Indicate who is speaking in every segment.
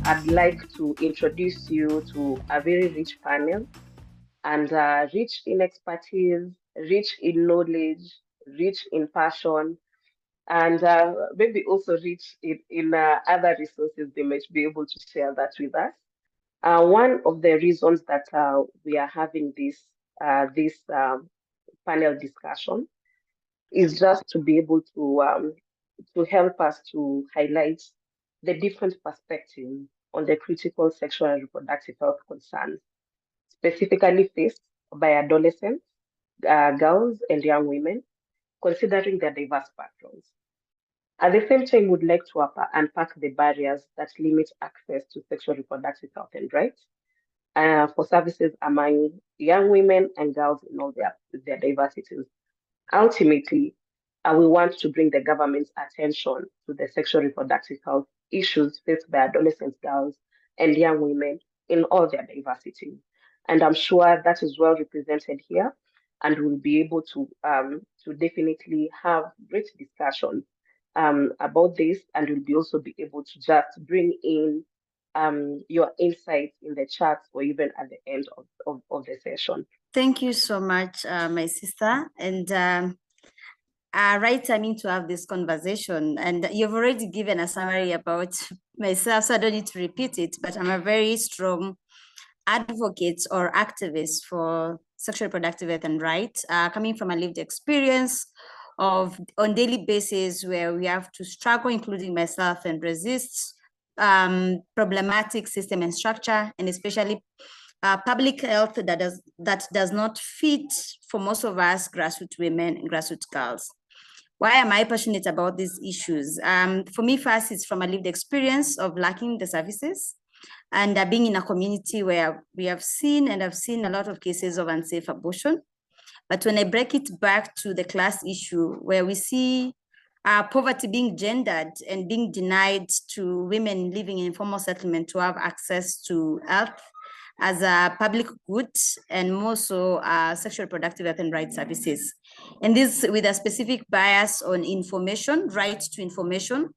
Speaker 1: I'd like to introduce you to a very rich panel and rich in expertise, rich in knowledge, rich in passion, and maybe also rich in other resources they might be able to share that with us. One of the reasons that we are having this panel discussion is just to be able to help us to highlight the different perspectives on the critical sexual and reproductive health concerns specifically faced by adolescents, girls, and young women, considering their diverse backgrounds. At the same time, we'd like to unpack the barriers that limit access to sexual reproductive health and rights for services among young women and girls in all their diversities. Ultimately, we want to bring the government's attention to the sexual reproductive health issues faced by adolescent girls and young women in all their diversity. And I'm sure that is well represented here, and we'll be able to definitely have great discussion about this, and we'll also be able to just bring in your insights in the chats or even at the end of the session.
Speaker 2: Thank you so much, my sister. And right timing to have this conversation. And you've already given a summary about myself, so I don't need to repeat it, but I'm a very strong advocate or activist for sexual reproductive health and rights, coming from a lived experience of on daily basis where we have to struggle, including myself, and resist problematic system and structure, and especially public health that does not fit for most of us grassroots women and grassroots girls. Why am I passionate about these issues? For me, first, it's from a lived experience of lacking the services and being in a community where we have seen and I've seen a lot of cases of unsafe abortion. But when I break it back to the class issue, where we see poverty being gendered and being denied to women living in informal settlement to have access to health as a public good, and more so sexual reproductive health and rights services. And this with a specific bias on information, right to information,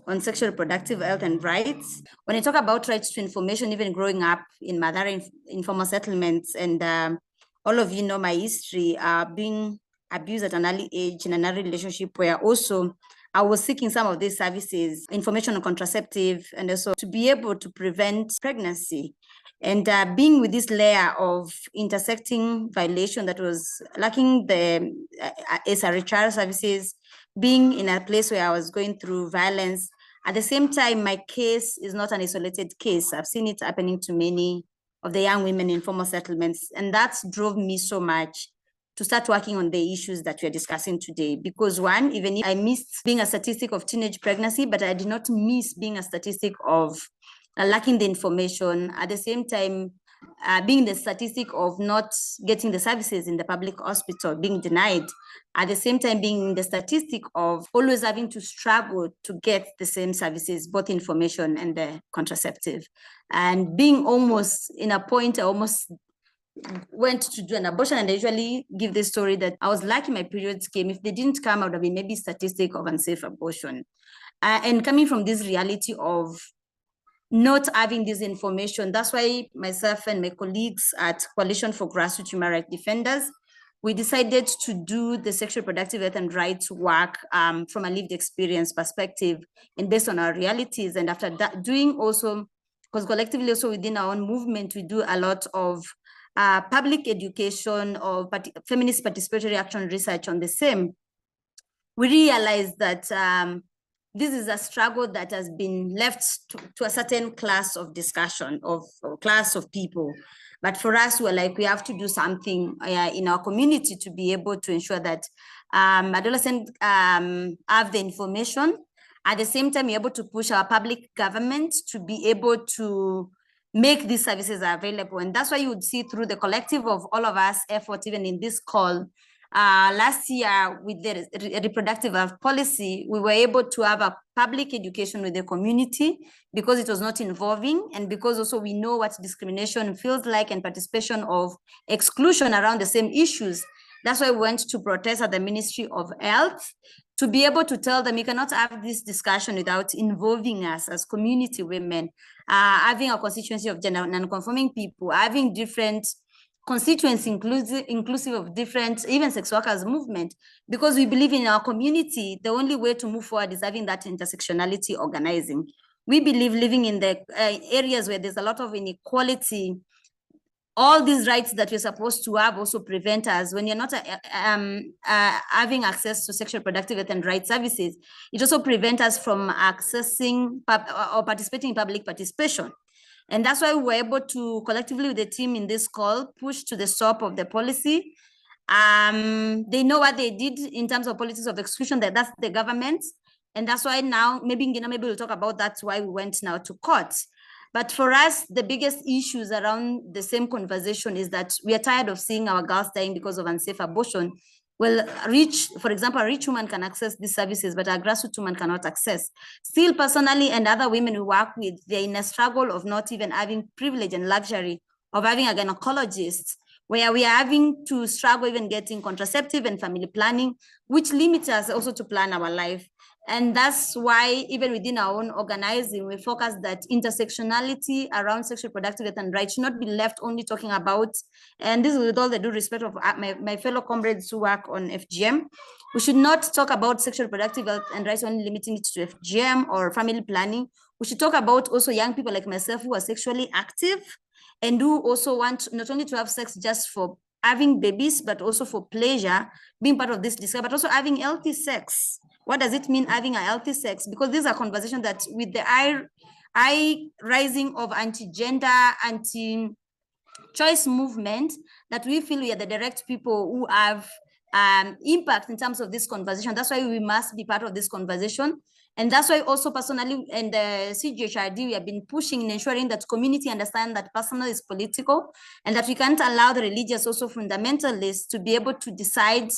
Speaker 2: on sexual reproductive health and rights. When I talk about rights to information, even growing up in Madara informal settlements, and all of you know my history, being abused at an early age in an early relationship where also I was seeking some of these services, information on contraceptive, and also to be able to prevent pregnancy. And being with this layer of intersecting violation that was lacking the SRHR services, being in a place where I was going through violence. At the same time, my case is not an isolated case. I've seen it happening to many of the young women in informal settlements. And that drove me so much to start working on the issues that we're discussing today. Because one, even if I missed being a statistic of teenage pregnancy, but I did not miss being a statistic of lacking the information. At the same time, being the statistic of not getting the services in the public hospital, being denied. At the same time, being the statistic of always having to struggle to get the same services, both information and the contraceptive. And being almost in a point, I almost went to do an abortion, and I usually give this story that I was lucky my periods came. If they didn't come, I would have been maybe statistic of unsafe abortion. And coming from this reality of not having this information, that's why myself and my colleagues at Coalition for Grassroots Human Rights Defenders, we decided to do the sexual reproductive health and rights work from a lived experience perspective and based on our realities. And after that, doing also, because collectively also within our own movement, we do a lot of public education or feminist participatory action research on the same. We realized that this is a struggle that has been left to a certain class of discussion or class of people. But for us, we're like, we have to do something in our community to be able to ensure that adolescents have the information. At the same time, we're able to push our public government to be able to make these services available. And that's why you would see through the collective of all of us effort, even in this call, last year with the reproductive health policy, we were able to have a public education with the community because it was not involving, and because also we know what discrimination feels like and participation of exclusion around the same issues. That's why we went to protest at the Ministry of Health to be able to tell them you cannot have this discussion without involving us as community women, having a constituency of gender non-conforming people, having different constituents inclusive of different, even sex workers movement, because we believe in our community, the only way to move forward is having that intersectionality organizing. We believe living in the areas where there's a lot of inequality, all these rights that we're supposed to have also prevent us when you're not having access to sexual productive health and right services. It also prevents us from accessing or participating in public participation. And that's why we were able to collectively with the team in this call push to the top of the policy. They know what they did in terms of policies of exclusion, that's the government. And that's why now, maybe we'll talk about that's why we went now to court. But for us, the biggest issues around the same conversation is that we are tired of seeing our girls dying because of unsafe abortion. Well, for example, a rich woman can access these services, but a grassroots woman cannot access. Still, personally, and other women we work with, they're in a struggle of not even having privilege and luxury of having a gynecologist, where we are having to struggle even getting contraceptive and family planning, which limits us also to plan our life. And that's why even within our own organizing, we focus that intersectionality around sexual reproductive health and rights should not be left only talking about, and this is with all the due respect of my fellow comrades who work on FGM, we should not talk about sexual reproductive health and rights only limiting it to FGM or family planning. We should talk about also young people like myself who are sexually active and who also want not only to have sex just for having babies, but also for pleasure, being part of this discussion, but also having healthy sex. What does it mean having a healthy sex? Because these are conversations that with the high rising of anti-gender, anti-choice movement, that we feel we are the direct people who have impact in terms of this conversation. That's why we must be part of this conversation. And that's why also personally in the SRHR, we have been pushing in ensuring that community understand that personal is political and that we can't allow the religious also fundamentalists to be able to decide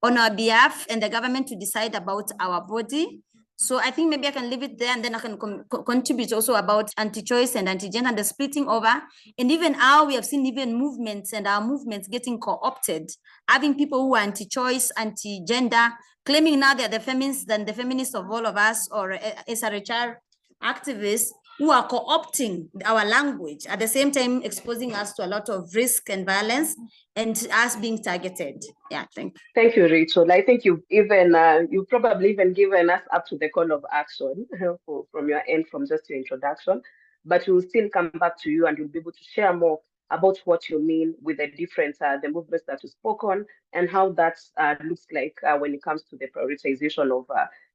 Speaker 2: on our behalf and the government to decide about our body. So I think maybe I can leave it there and then I can contribute also about anti-choice and anti-gender and the splitting over, and even how we have seen even movements and our movements getting co-opted, having people who are anti-choice, anti-gender, claiming now they're the feminists than the feminists of all of us, or SRHR activists who are co-opting our language, at the same time exposing us to a lot of risk and violence and us being targeted. Yeah, thank you.
Speaker 1: Thank you, Rachel. I think you've even you probably even given us up to the call of action from your end, from just your introduction. But we'll still come back to you, and you'll be able to share more about what you mean with the different the movements that you spoke on, and how that looks like when it comes to the prioritization of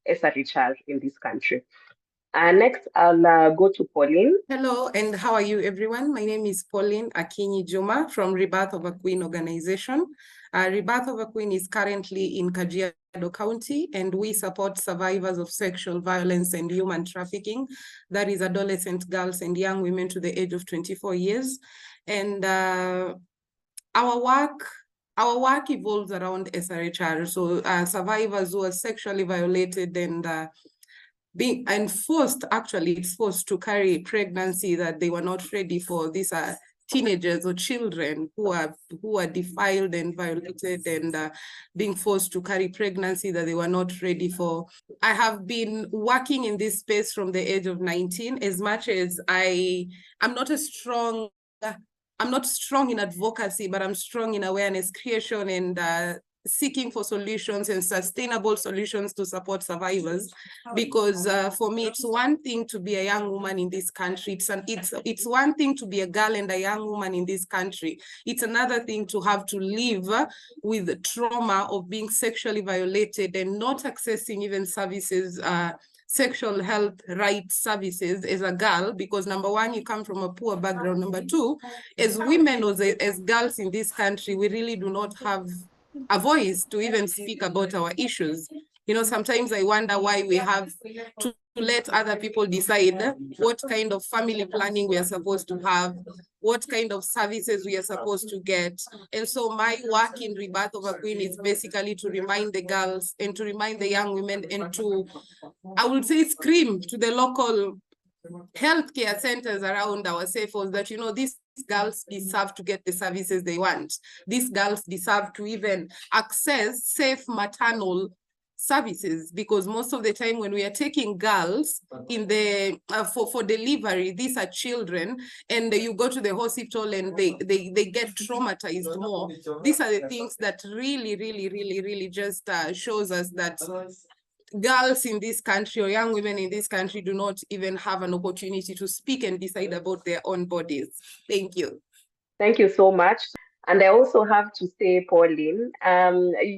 Speaker 1: SRHR in this country. Next, I'll go to Pauline.
Speaker 3: Hello, and how are you, everyone? My name is Pauline Akinyi Juma from Rebirth of a Queen organization. Rebirth of a Queen is currently in Kajiado County, and we support survivors of sexual violence and human trafficking, that is adolescent girls and young women to the age of 24 years. And our work evolves around SRHR, so survivors who are sexually violated and it's forced to carry pregnancy that they were not ready for. These are teenagers or children who are defiled and violated and being forced to carry pregnancy that they were not ready for. I have been working in this space from the age of 19. As much as I'm not strong in advocacy, but I'm strong in awareness creation and seeking for solutions and sustainable solutions to support survivors. Because for me, it's one thing to be a young woman in this country. It's one thing to be a girl and a young woman in this country. It's another thing to have to live with the trauma of being sexually violated and not accessing even services, sexual health rights services as a girl, because number one, you come from a poor background. Number two, as women or as girls in this country, we really do not have a voice to even speak about our issues. You know, sometimes I wonder why we have to let other people decide what kind of family planning we are supposed to have, what kind of services we are supposed to get. And so my work in Rebirth of a Queen is basically to remind the girls and to remind the young women and to, I would say, scream to the local healthcare centers around our safe homes that, you know, these girls deserve to get the services they want. These girls deserve to even access safe maternal services, because most of the time when we are taking girls in the for delivery, these are children, and you go to the hospital and they get traumatized more. These are the things that really just shows us that girls in this country or young women in this country do not even have an opportunity to speak and decide about their own bodies. Thank you.
Speaker 1: Thank you so much. And I also have to say, Pauline,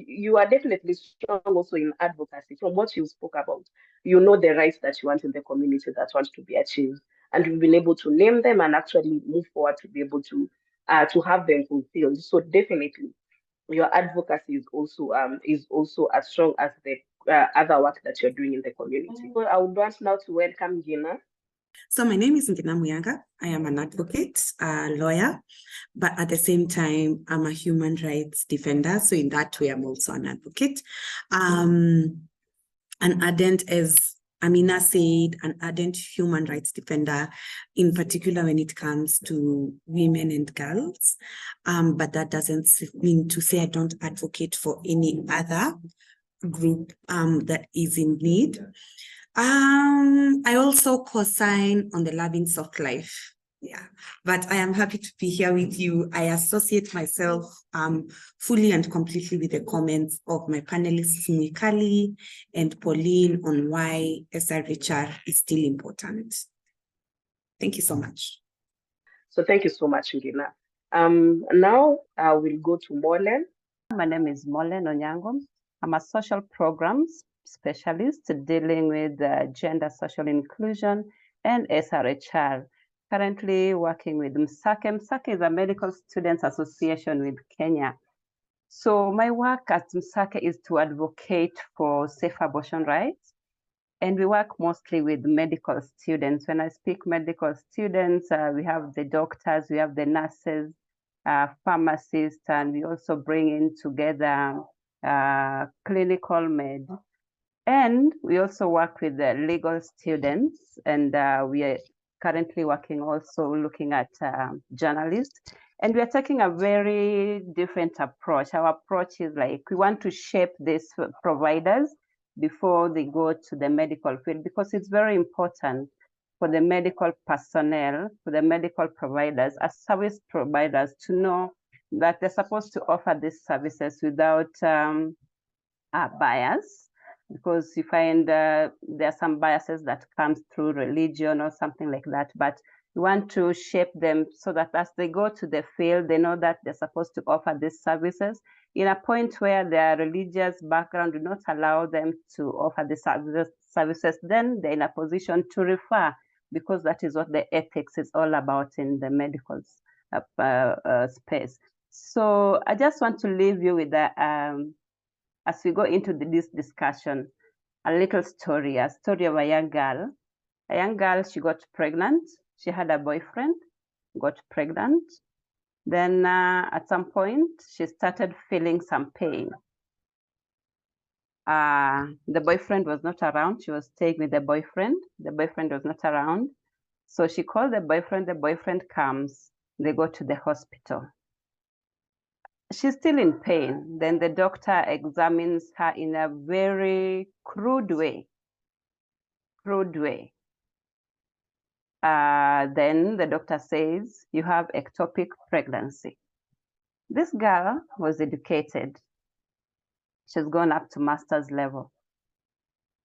Speaker 1: you are definitely strong also in advocacy. From what you spoke about, you know the rights that you want in the community that want to be achieved, and you've been able to name them and actually move forward to be able to have them fulfilled. So definitely, your advocacy is also as strong as the other work that you're doing in the community. So I would want now to welcome Gina.
Speaker 4: So my name is Ngina Muyanga. I am an advocate, a lawyer, but at the same time, I'm a human rights defender. So in that way, I'm also an advocate. An ardent, as Amina said, an ardent human rights defender, in particular when it comes to women and girls. But that doesn't mean to say I don't advocate for any other group that is in need. I also co-sign on the Loving Soft Life. Yeah, but I am happy to be here with you. I associate myself fully and completely with the comments of my panelists, Mwikali and Pauline, on why SRHR is still important. Thank you so much.
Speaker 1: So thank you so much, Ngina. Now we'll go to Molen.
Speaker 5: My name is Molen Onyango. I'm a social programs specialist dealing with gender social inclusion and SRHR. Currently working with MSAKE. MSAKE is a Medical Students Association with Kenya. So my work at MSAKE is to advocate for safe abortion rights. And we work mostly with medical students. When I speak medical students, we have the doctors, we have the nurses, pharmacists, and we also bring in together clinical med. And we also work with the legal students, and we are currently working also looking at journalists. And we are taking a very different approach. Our approach is like, we want to shape these providers before they go to the medical field, because it's very important for the medical personnel, for the medical providers, as service providers, to know that they're supposed to offer these services without bias, because you find there are some biases that comes through religion or something like that. But we want to shape them so that as they go to the field, they know that they're supposed to offer these services in a point where their religious background do not allow them to offer the services. Then they're in a position to refer, because that is what the ethics is all about in the medical space. So I just want to leave you with that. As we go into this discussion, a little story, a story of a young girl. A young girl, she got pregnant. She had a boyfriend, got pregnant. Then at some point, she started feeling some pain. The boyfriend was not around. She was staying with the boyfriend. The boyfriend was not around. So she called the boyfriend comes. They go to the hospital. She's still in pain. Then the doctor examines her in a very crude way. Then the doctor says, you have ectopic pregnancy. This girl was educated. She's gone up to master's level.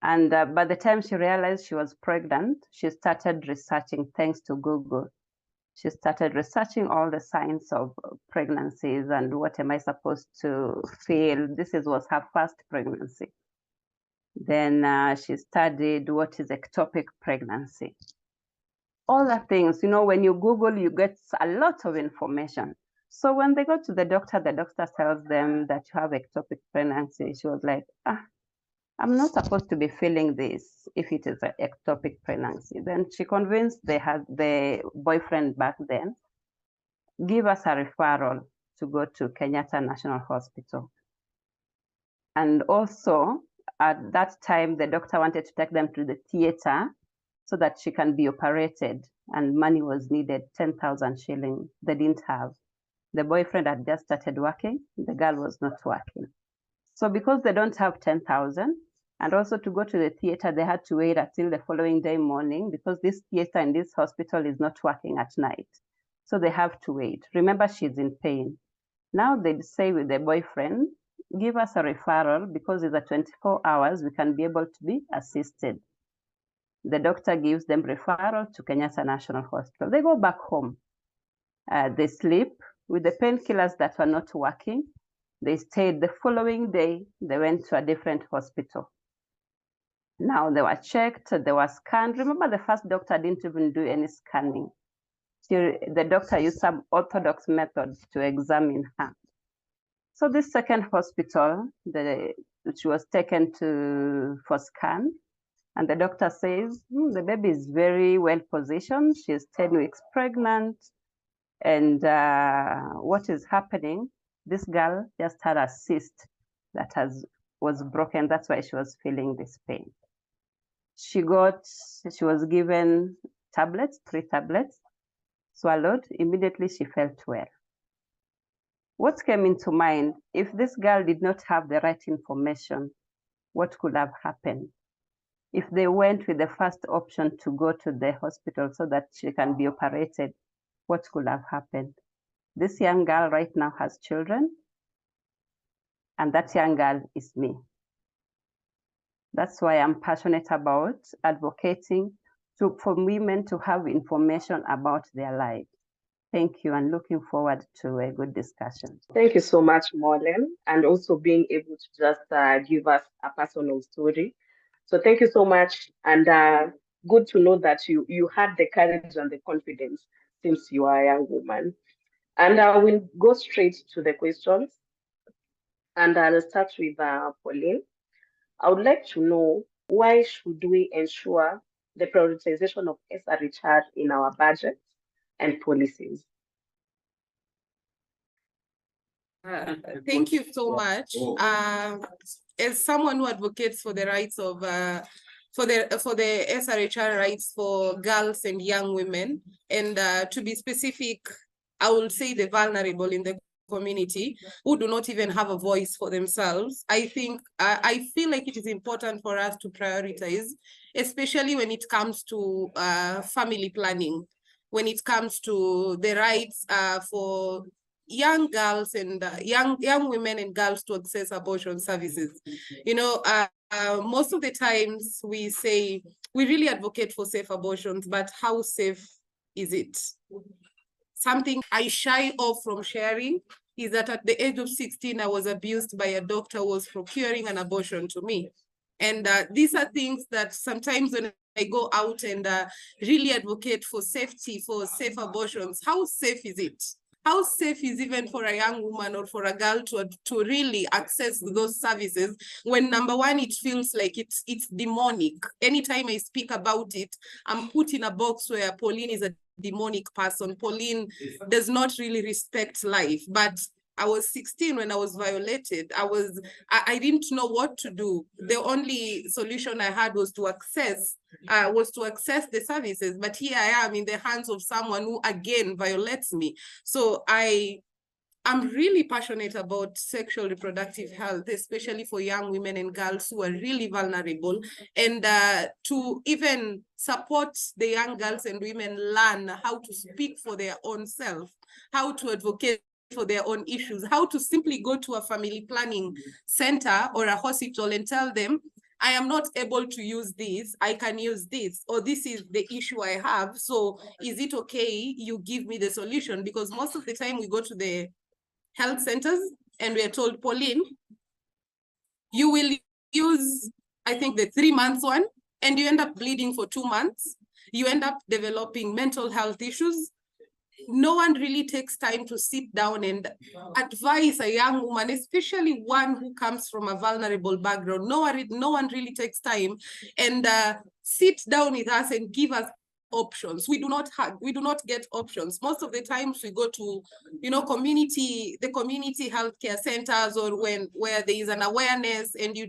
Speaker 5: And by the time she realized she was pregnant, she started researching, thanks to Google. She started researching all the signs of pregnancies and what am I supposed to feel. This was her first pregnancy. Then she studied what is ectopic pregnancy. All the things, when you Google, you get a lot of information. So when they go to the doctor tells them that you have ectopic pregnancy. She was like, I'm not supposed to be feeling this if it is an ectopic pregnancy. Then she convinced the boyfriend back then, give us a referral to go to Kenyatta National Hospital. And also, at that time, the doctor wanted to take them to the theater so that she can be operated, and money was needed, 10,000 shillings. They didn't have. The boyfriend had just started working. The girl was not working. So because they don't have 10,000, And also to go to the theater, they had to wait until the following day morning because this theater in this hospital is not working at night. So they have to wait. Remember, she's in pain. Now they'd say with the boyfriend, give us a referral because it's a 24 hours, we can be able to be assisted. The doctor gives them referral to Kenyatta National Hospital. They go back home. They sleep with the painkillers that were not working. They stayed the following day, they went to a different hospital. Now they were checked, they were scanned. Remember, the first doctor didn't even do any scanning. The doctor used some orthodox methods to examine her. So this second hospital, she was taken to for scan, and the doctor says, the baby is very well positioned. She's 10 weeks pregnant. And what is happening, this girl just had a cyst that was broken. That's why she was feeling this pain. She was given tablets, 3 tablets, swallowed. Immediately she felt well. What came into mind, if this girl did not have the right information, what could have happened? If they went with the first option to go to the hospital so that she can be operated, what could have happened? This young girl right now has children, and that young girl is me. That's why I'm passionate about advocating for women to have information about their lives. Thank you, and looking forward to a good discussion.
Speaker 1: Thank you so much, Morlen, and also being able to just give us a personal story. So thank you so much, and good to know that you had the courage and the confidence since you are a young woman. And I will go straight to the questions, and I'll start with Pauline. I would like to know, why should we ensure the prioritization of SRHR in our budgets and policies?
Speaker 3: Thank you so much. As someone who advocates for the rights of for the SRHR rights for girls and young women, and to be specific, I will say the vulnerable in the community who do not even have a voice for themselves. I think I feel like it is important for us to prioritize, especially when it comes to family planning, when it comes to the rights for young girls and young women and girls to access abortion services. You know, most of the times we say we really advocate for safe abortions, but how safe is it? Something I shy off from sharing is that at the age of 16, I was abused by a doctor who was procuring an abortion to me. And these are things that sometimes when I go out and really advocate for safety, for safe abortions, how safe is it? How safe is even for a young woman or for a girl to really access those services when, number one, it feels like it's demonic. Anytime I speak about it, I'm put in a box where Pauline is a demonic person. Pauline does not really respect life. But I was 16 when I was violated. I didn't know what to do. The only solution I had was to access the services. But here I am in the hands of someone who again violates me. So I'm really passionate about sexual reproductive health, especially for young women and girls who are really vulnerable, and to even support the young girls and women learn how to speak for their own self, how to advocate for their own issues, how to simply go to a family planning center or a hospital and tell them, I am not able to use this, I can use this, or this is the issue I have. So is it okay you give me the solution? Because most of the time we go to the health centers and we are told, Pauline, you will use, I think, the 3 months one, and you end up bleeding for 2 months. You end up developing mental health issues. No one really takes time to sit down and advise a young woman, especially one who comes from a vulnerable background. No one really takes time and sit down with us and give us options. We do not get options. Most of the times we go to, the community healthcare centers, or where there is an awareness, and you're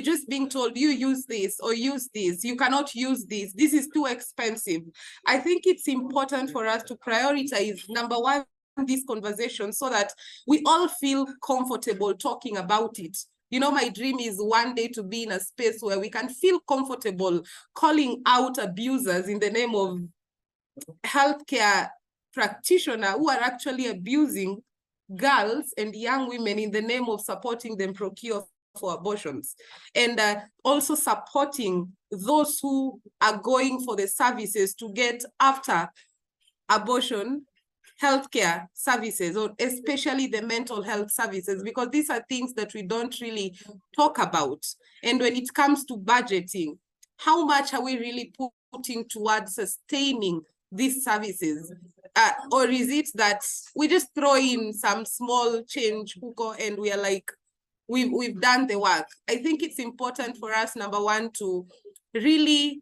Speaker 3: just being told, you use this or use this, you cannot use this, this is too expensive. I think it's important for us to prioritize, number one, this conversation so that we all feel comfortable talking about it. You know, my dream is one day to be in a space where we can feel comfortable calling out abusers in the name of healthcare practitioners who are actually abusing girls and young women in the name of supporting them procure for abortions, and also supporting those who are going for the services to get after abortion healthcare services, or especially the mental health services, because these are things that we don't really talk about. And when it comes to budgeting, how much are we really putting towards sustaining these services? Or is it that we just throw in some small change and we are like, we've done the work? I think it's important for us, number one, to really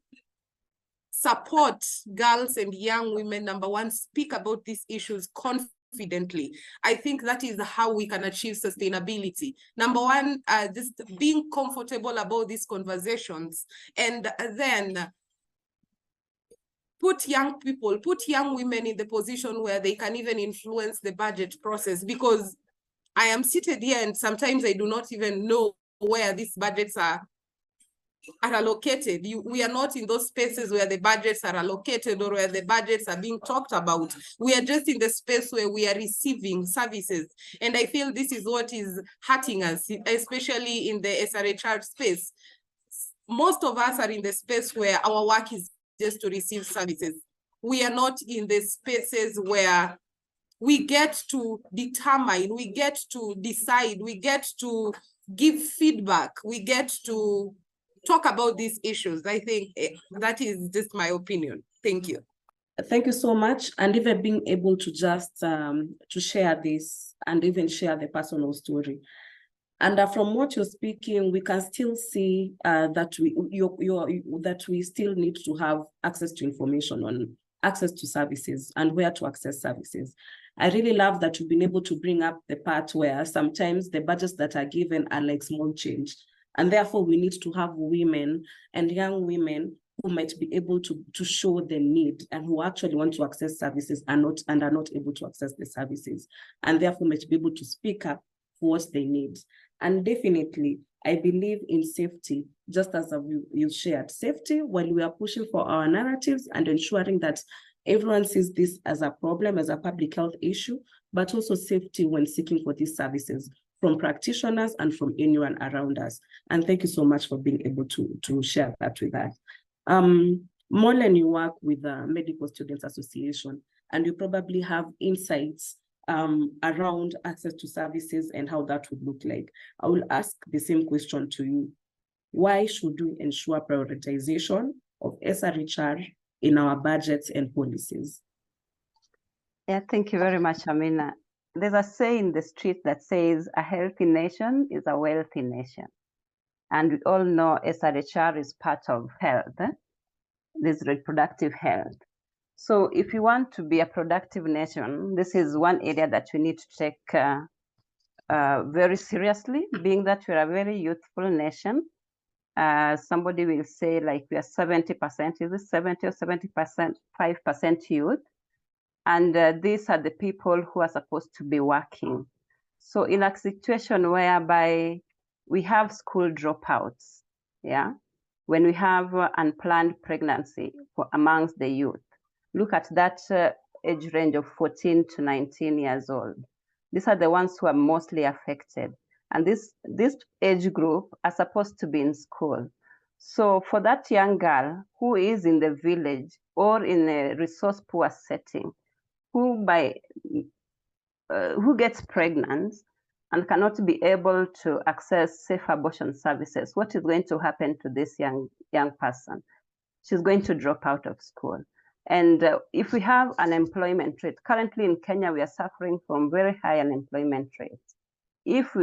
Speaker 3: support girls and young women. Number one, speak about these issues confidently. I think that is how we can achieve sustainability. Number one, just being comfortable about these conversations, and then put young women in the position where they can even influence the budget process, because I am seated here and sometimes I do not even know where these budgets are allocated. We are not in those spaces where the budgets are allocated or where the budgets are being talked about. We are just in the space where we are receiving services. And I feel this is what is hurting us, especially in the SRHR space. Most of us are in the space where our work is just to receive services. We are not in the spaces where we get to determine, we get to decide, we get to give feedback, we get to talk about these issues. I think that is just my opinion. Thank you.
Speaker 6: Thank you so much. And even being able to just to share this and even share the personal story. And from what you're speaking, we can still see that we still need to have access to information on access to services and where to access services. I really love that you've been able to bring up the part where sometimes the budgets that are given are like small change. And therefore, we need to have women and young women who might be able to show the need and who actually want to access services are not able to access the services, and therefore might be able to speak up for what they need. And definitely, I believe in safety, just as you shared safety while we are pushing for our narratives and ensuring that everyone sees this as a problem, as a public health issue, but also safety when seeking for these services from practitioners and from anyone around us. And thank you so much for being able to share that with us. Molen, you work with the Medical Students Association, and you probably have insights around access to services and how that would look like. I will ask the same question to you. Why should we ensure prioritization of SRHR in our budgets and policies?
Speaker 5: Yeah, thank you very much, Amina. There's a saying in the street that says a healthy nation is a wealthy nation. And we all know SRHR is part of health. This reproductive health. So if you want to be a productive nation, this is one area that we need to take very seriously, being that we're a very youthful nation. Somebody will say like we are 70%, is it 70 or 70%, 5% youth? And these are the people who are supposed to be working. So in a situation whereby we have school dropouts, yeah, when we have unplanned pregnancy amongst the youth, look at that age range of 14 to 19 years old. These are the ones who are mostly affected. And this age group are supposed to be in school. So for that young girl who is in the village or in a resource poor setting, who gets pregnant and cannot be able to access safe abortion services, what is going to happen to this young person? She's going to drop out of school. And if we have unemployment rate, currently in Kenya, we are suffering from very high unemployment rates. If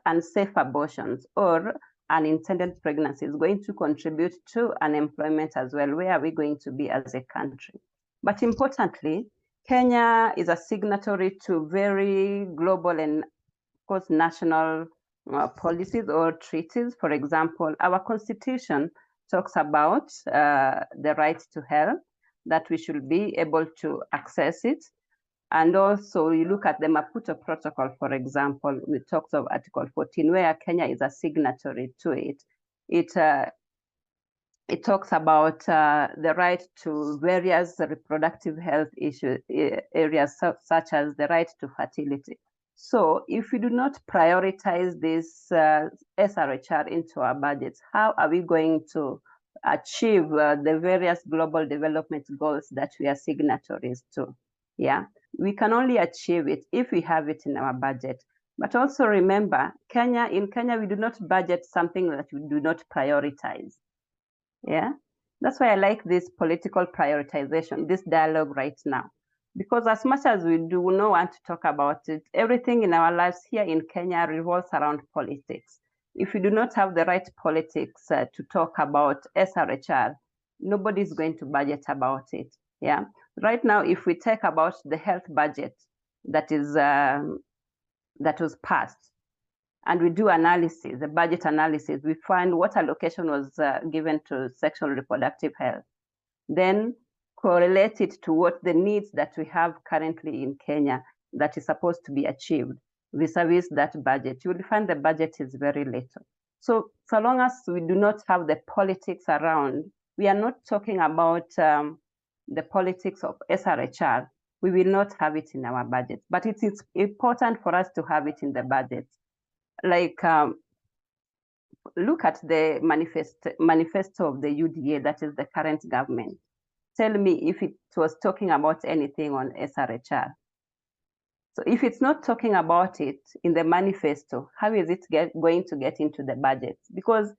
Speaker 5: unsafe abortions or unintended pregnancy is going to contribute to unemployment as well, where are we going to be as a country? But importantly, Kenya is a signatory to very global and, of course, national policies or treaties. For example, our constitution talks about the right to health, that we should be able to access it. And also you look at the Maputo Protocol, for example, it talks of Article 14, where Kenya is a signatory to it. It talks about the right to various reproductive health areas, such as the right to fertility. So if we do not prioritize this SRHR into our budgets, how are we going to achieve the various global development goals that we are signatories to? Yeah, we can only achieve it if we have it in our budget. But also remember, in Kenya, we do not budget something that we do not prioritize. Yeah, that's why I like this political prioritization, this dialogue right now. Because as much as we do not want to talk about it, everything in our lives here in Kenya revolves around politics. If we do not have the right politics to talk about SRHR, nobody's going to budget about it. Yeah, right now, if we talk about the health budget that was passed, and we do analysis, the budget analysis, we find what allocation was given to sexual reproductive health, then correlate it to what the needs that we have currently in Kenya that is supposed to be achieved vis-a-vis that budget. You will find the budget is very little. So long as we do not have the politics around, we are not talking about the politics of SRHR, we will not have it in our budget. But it is important for us to have it in the budget. Like, look at the manifesto of the UDA, that is the current government. Tell me if it was talking about anything on SRHR. So if it's not talking about it in the manifesto, how is it going to get into the budget? Because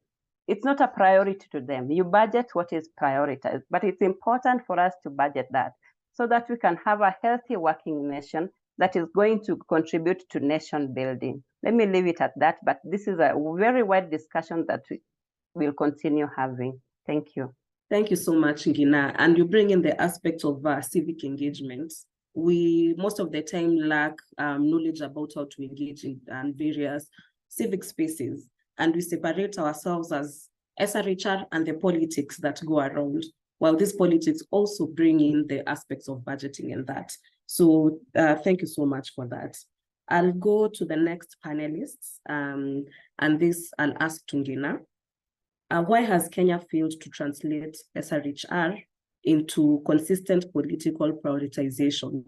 Speaker 5: it's not a priority to them. You budget what is prioritized, but it's important for us to budget that so that we can have a healthy working nation that is going to contribute to nation building. Let me leave it at that, but this is a very wide discussion that we will continue having. Thank you.
Speaker 6: Thank you so much, Ngina. And you bring in the aspect of civic engagement. We most of the time lack knowledge about how to engage in various civic spaces, and we separate ourselves as SRHR and the politics that go around, while these politics also bring in the aspects of budgeting and that. So thank you so much for that. I'll go to the next panelists, and this I'll ask Ngina. Why has Kenya failed to translate SRHR into consistent political prioritization,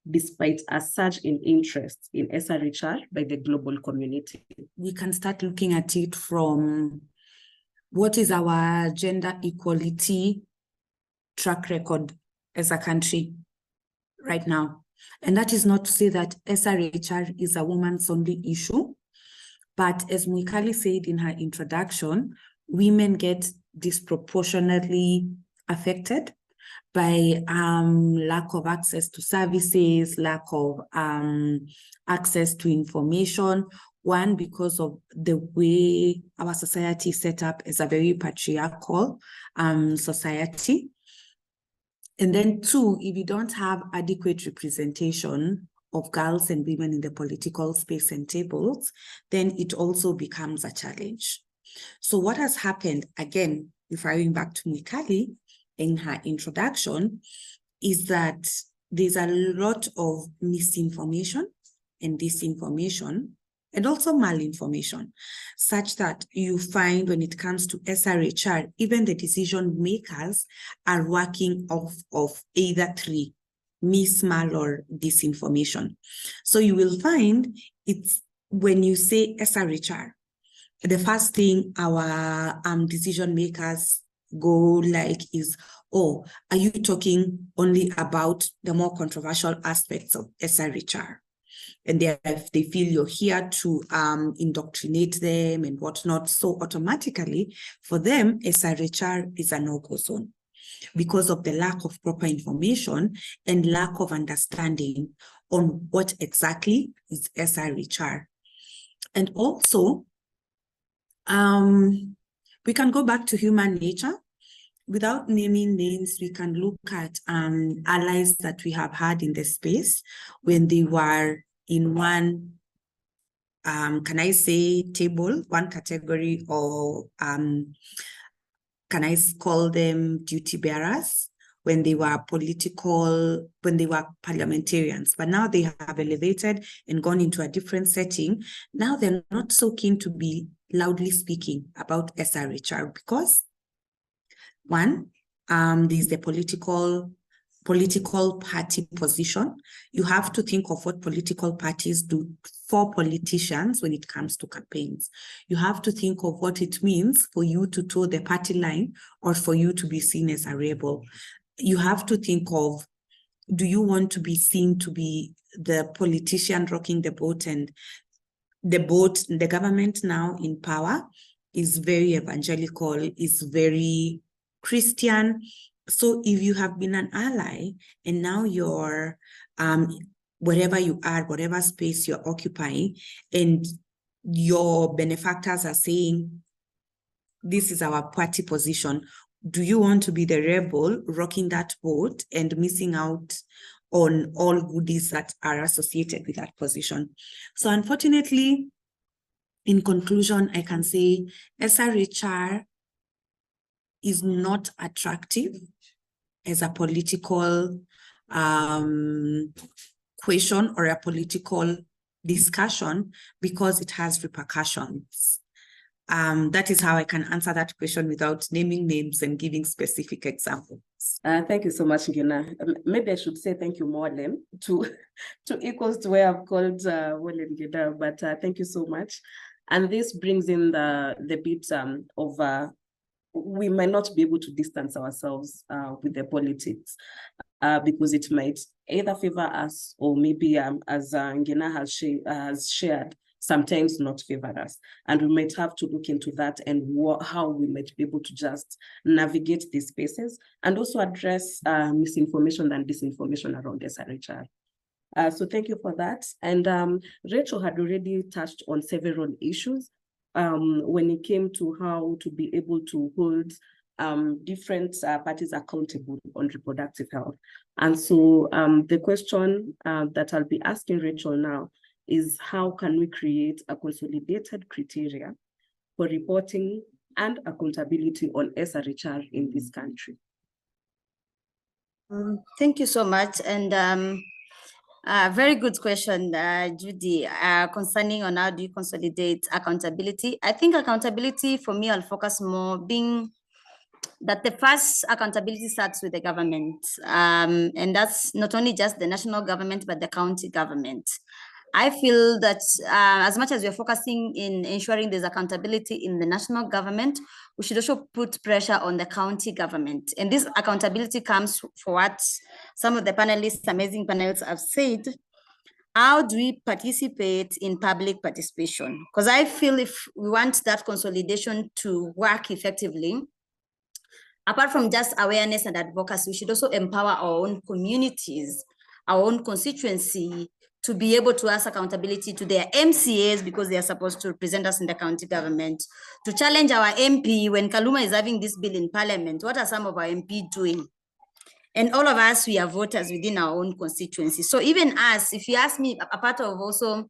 Speaker 6: despite a surge in interest in SRHR by the global community?
Speaker 4: We can start looking at it from what is our gender equality track record as a country right now. And that is not to say that SRHR is a woman's only issue, but as Mwikali said in her introduction, women get disproportionately affected by lack of access to services, lack of access to information. One, because of the way our society is set up as a very patriarchal society. And then two, if you don't have adequate representation of girls and women in the political space and tables, then it also becomes a challenge. So what has happened, again, referring back to Mwikali in her introduction, is that there's a lot of misinformation and disinformation and also malinformation, such that you find when it comes to SRHR, even the decision makers are working off of either three: mal, or disinformation. So you will find it's when you say SRHR, the first thing our decision makers go like is, oh, are you talking only about the more controversial aspects of SRHR? And they feel you're here to indoctrinate them and whatnot. So automatically, for them, SRHR is a no-go zone because of the lack of proper information and lack of understanding on what exactly is SRHR. And also, we can go back to human nature. Without naming names, we can look at allies that we have had in the space when they were in one, can I say table, one category, or can I call them duty bearers, when they were parliamentarians, but now they have elevated and gone into a different setting. Now they're not so keen to be loudly speaking about SRHR because one, there's the political party position. You have to think of what political parties do for politicians when it comes to campaigns. You have to think of what it means for you to toe the party line or for you to be seen as a rebel. You have to think of, do you want to be seen to be the politician rocking the boat? And the government now in power is very evangelical, is very Christian. So if you have been an ally and now you're wherever you are, whatever space you're occupying, and your benefactors are saying, this is our party position, do you want to be the rebel rocking that boat and missing out on all goodies that are associated with that position? So unfortunately, in conclusion, I can say SRHR is not attractive as a political question or a political discussion because it has repercussions. That is how I can answer that question without naming names and giving specific examples.
Speaker 6: Thank you so much, Ngina. Maybe I should say thank you, Mwalem, to equals to where I've called Mwalem Ngina, but thank you so much. And this brings in the bit of we might not be able to distance ourselves with the politics because it might either favor us or maybe, as Ngina has shared, sometimes not favor us. And we might have to look into that and how we might be able to just navigate these spaces and also address misinformation and disinformation around SRHR. So thank you for that. And Rachel had already touched on several issues when it came to how to be able to hold different parties accountable on reproductive health. And so the question that I'll be asking Rachel now is, how can we create a consolidated criteria for reporting and accountability on SRHR in this country?
Speaker 2: Thank you so much. And very good question, Judy, concerning on how do you consolidate accountability. I think accountability for me, I'll focus more being that the first accountability starts with the government. And that's not only just the national government, but the county government. I feel that as much as we're focusing in ensuring there's accountability in the national government, we should also put pressure on the county government. And this accountability comes for what some of the panelists, amazing panels, have said. How do we participate in public participation? Because I feel if we want that consolidation to work effectively, apart from just awareness and advocacy, we should also empower our own communities, our own constituency, to be able to ask accountability to their MCAs because they are supposed to represent us in the county government, to challenge our MP when Kaluma is having this bill in parliament. What are some of our MP doing? And all of us, we are voters within our own constituency. So even us, if you ask me, a part of also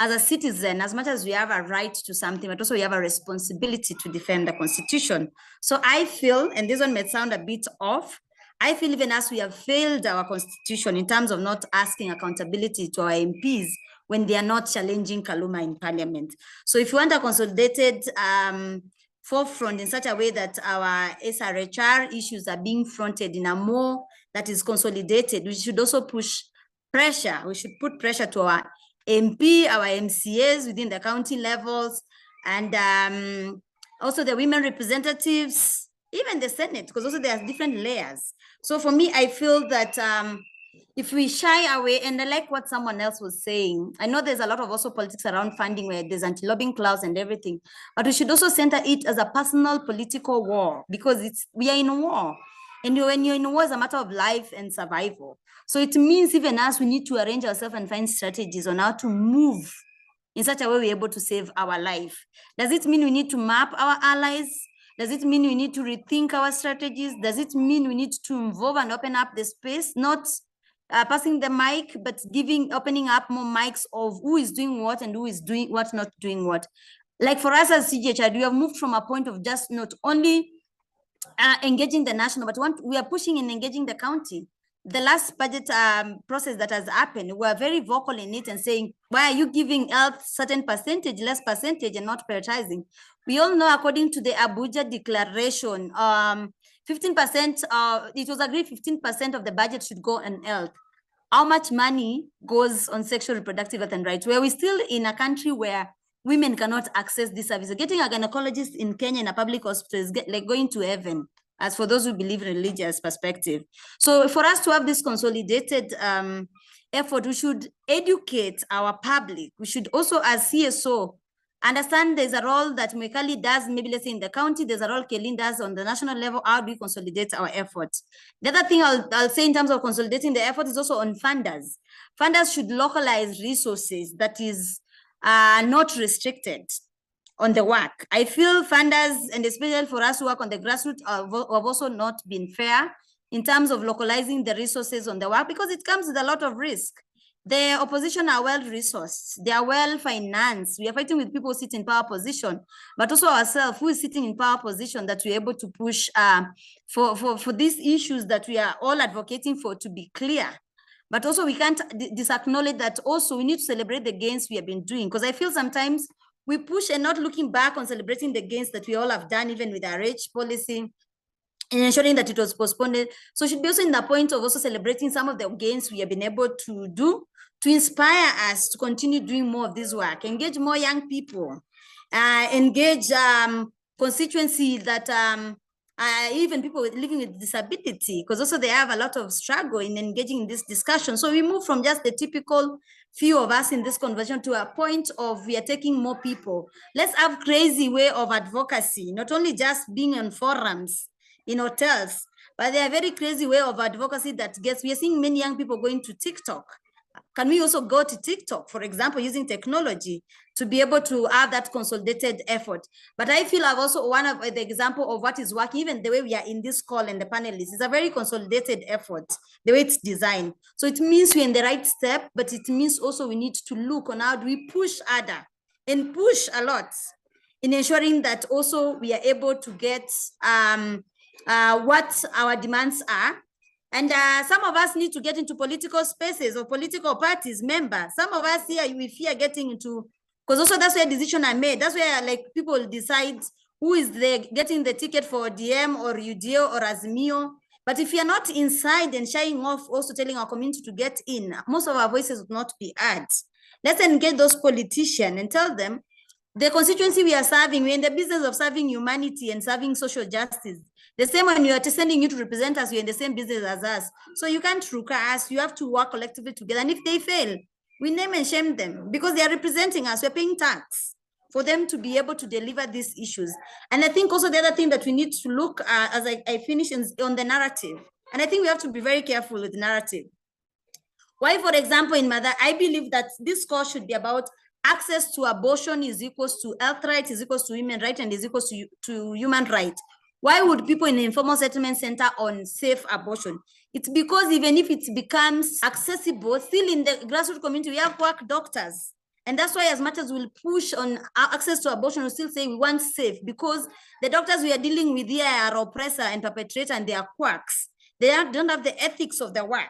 Speaker 2: as a citizen, as much as we have a right to something, but also we have a responsibility to defend the constitution. So I feel, and this one may sound a bit off, I feel even as we have failed our constitution in terms of not asking accountability to our MPs when they are not challenging Kaluma in parliament. So if you want a consolidated forefront in such a way that our SRHR issues are being fronted in a more that is consolidated, we should also push pressure. We should put pressure to our MP, our MCAs within the county levels, and also the women representatives, even the Senate, because also there are different layers. So for me, I feel that if we shy away, and I like what someone else was saying, I know there's a lot of also politics around funding where there's anti-lobbying clause and everything, but we should also center it as a personal political war because we are in war. And when you're in war, it's a matter of life and survival. So it means even us, we need to arrange ourselves and find strategies on how to move in such a way we're able to save our life. Does it mean we need to map our allies? Does it mean we need to rethink our strategies? Does it mean we need to involve and open up the space, not passing the mic, but opening up more mics of who is doing what and who is doing what, not doing what? Like for us as CGHR, we have moved from a point of just not only engaging the national, but we are pushing and engaging the county. The last budget process that has happened, we are very vocal in it and saying, why are you giving health certain percentage, less percentage, and not prioritizing? We all know, according to the Abuja declaration, 15%, it was agreed 15% of the budget should go on health. How much money goes on sexual reproductive health and rights, where we're still in a country where women cannot access this service? Getting a gynecologist in Kenya in a public hospital is like going to heaven, as for those who believe in religious perspective. So for us to have this consolidated effort, we should educate our public. We should also, as CSO, understand there's a role that Mwikali does, maybe let's say in the county, there's a role Kelin does on the national level. How do we consolidate our efforts? The other thing I'll say in terms of consolidating the effort is also on funders. Funders should localize resources that is not restricted on the work. I feel funders, and especially for us who work on the grassroots, have also not been fair in terms of localizing the resources on the work, because it comes with a lot of risk. The opposition are well-resourced, they are well-financed. We are fighting with people who sit in power position, but also ourselves who is sitting in power position, that we're able to push for these issues that we are all advocating for to be clear. But also we can't disacknowledge that also we need to celebrate the gains we have been doing, because I feel sometimes we push and not looking back on celebrating the gains that we all have done, even with our age policy, and ensuring that it was postponed. So it should be also in the point of also celebrating some of the gains we have been able to do to inspire us to continue doing more of this work, engage more young people, engage constituency that even people living with disability, because also they have a lot of struggle in engaging in this discussion. So we move from just the typical few of us in this conversation to a point of we are taking more people. Let's have crazy way of advocacy, not only just being on forums, in hotels, but there are very crazy way of advocacy that gets, we are seeing many young people going to TikTok. Can we also go to TikTok, for example, using technology to be able to have that consolidated effort? But I feel I've also one of the example of what is working, even the way we are in this call and the panelists, is a very consolidated effort, the way it's designed. So it means we're in the right step, but it means also we need to look on how do we push harder and push a lot in ensuring that also we are able to get what our demands are. And some of us need to get into political spaces or political parties members. Some of us here, we fear getting into, because also that's where decisions are made. That's where like people decide who is getting the ticket for DM or UDO or Azimio. But if you're not inside and shying off, also telling our community to get in, most of our voices would not be heard. Let's engage those politicians and tell them, the constituency we are serving, we're in the business of serving humanity and serving social justice. The same when you are sending you to represent us, you're in the same business as us. So you can't truka us, you have to work collectively together. And if they fail, we name and shame them because they are representing us, we're paying tax for them to be able to deliver these issues. And I think also the other thing that we need to look at, as I finish on the narrative, and I think we have to be very careful with the narrative. Why, for example, in Mother, I believe that this course should be about access to abortion is equals to health rights, is equals to women rights, and is equals to human rights. Why would people in the informal settlement center on safe abortion? It's because even if it becomes accessible, still in the grassroots community, we have quack doctors. And that's why as much as we'll push on access to abortion, we'll still say we want safe, because the doctors we are dealing with here are oppressor and perpetrator, and they are quacks. They don't have the ethics of the work.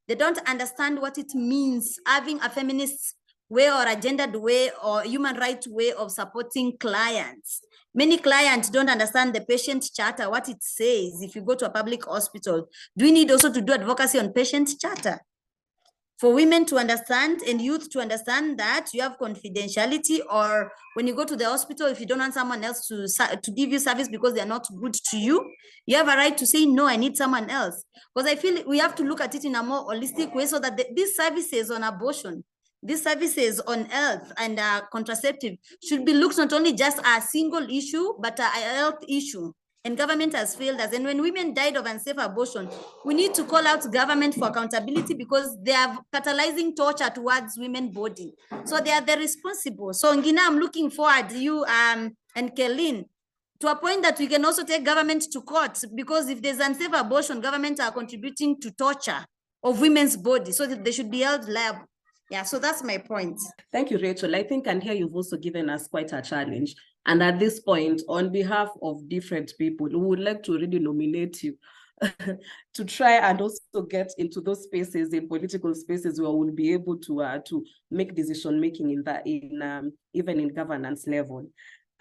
Speaker 2: They don't understand what it means having a feminist way or a gendered way or human rights way of supporting clients. Many clients don't understand the patient charter, what it says. If you go to a public hospital, do we need also to do advocacy on patient charter? For women to understand and youth to understand that you have confidentiality, or when you go to the hospital, if you don't want someone else to give you service because they're not good to you, you have a right to say, no, I need someone else. Because I feel we have to look at it in a more holistic way so that these services on abortion, these services on health and contraceptive should be looked not only just a single issue, but a health issue. And government has failed us. And when women died of unsafe abortion, we need to call out government for accountability because they are catalyzing torture towards women's body. So they are the responsible. So Ngina, I'm looking forward to you and Kelin to a point that we can also take government to court, because if there's unsafe abortion, government are contributing to torture of women's body, so that they should be held liable. Yeah, so that's my point.
Speaker 6: Thank you, Rachel. I think, and here you've also given us quite a challenge. And at this point, on behalf of different people, we would like to really nominate you to try and also get into those spaces, in political spaces, where we'll be able to make decision making even in governance level.